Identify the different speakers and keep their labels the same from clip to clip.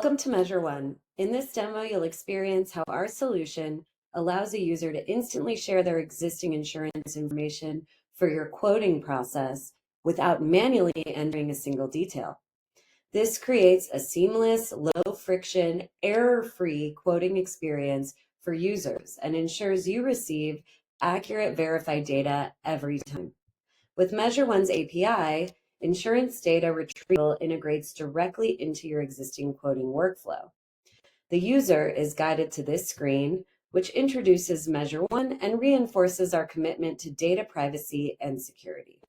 Speaker 1: Welcome to Measure One. In this demo, you'll experience how our solution allows a user to instantly share their existing insurance information for your quoting process without manually entering a single detail. This creates a seamless, low-friction, error-free quoting experience for users and ensures you receive accurate verified data every time. With Measure One's API, insurance data retrieval integrates directly into your existing quoting workflow. The user is guided to this screen, which introduces Measure One and reinforces our commitment to data privacy and security.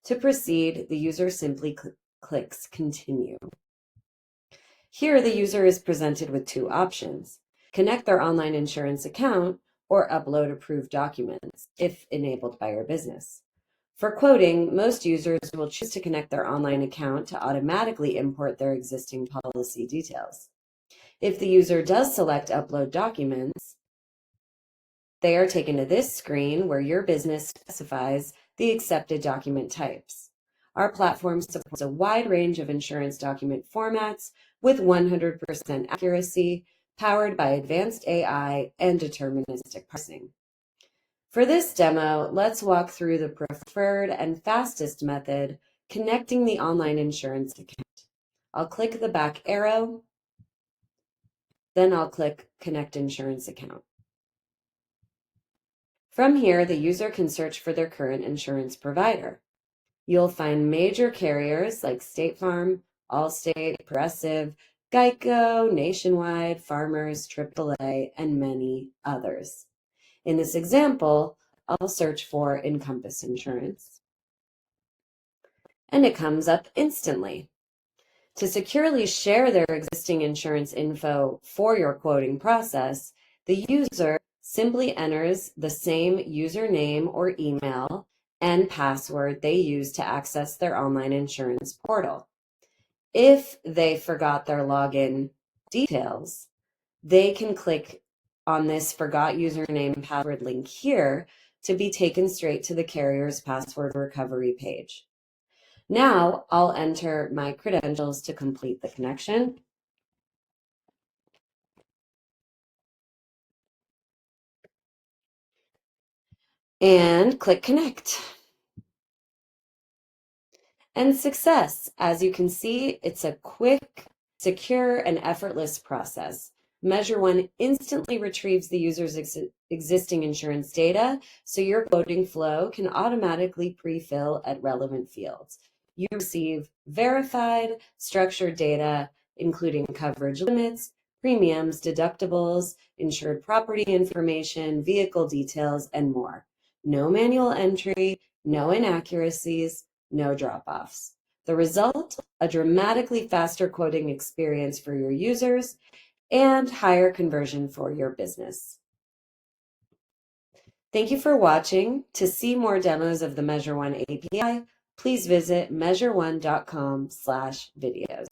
Speaker 1: To proceed, the user simply clicks Continue. Here, the user is presented with two options: connect their online insurance account or upload approved documents, if enabled by your business. For quoting, most users will choose to connect their online account to automatically import their existing policy details. If the user does select Upload Documents, they are taken to this screen where your business specifies the accepted document types. Our platform supports a wide range of insurance document formats with 100% accuracy, powered by advanced AI and deterministic parsing. For this demo, let's walk through the preferred and fastest method, connecting the online insurance account. I'll click the back arrow, then I'll click Connect Insurance Account. From here, the user can search for their current insurance provider. You'll find major carriers like State Farm, Allstate, Progressive, Geico, Nationwide, Farmers, AAA, and many others. In this example, I'll search for Encompass Insurance, and it comes up instantly. To securely share their existing insurance info for your quoting process, the user simply enters the same username or email and password they use to access their online insurance portal. If they forgot their login details, they can click on this Forgot Username and Password link here to be taken straight to the carrier's password recovery page. Now I'll enter my credentials to complete the connection. And click Connect. And success. As you can see, it's a quick, secure, and effortless process. Measure One instantly retrieves the user's existing insurance data, so your quoting flow can automatically pre-fill at relevant fields. You receive verified, structured data, including coverage limits, premiums, deductibles, insured property information, vehicle details, and more. No manual entry, no inaccuracies, no drop-offs. The result, a dramatically faster quoting experience for your users and higher conversion for your business. Thank you for watching. To see more demos of the Measure One API, please visit measureone.com/videos.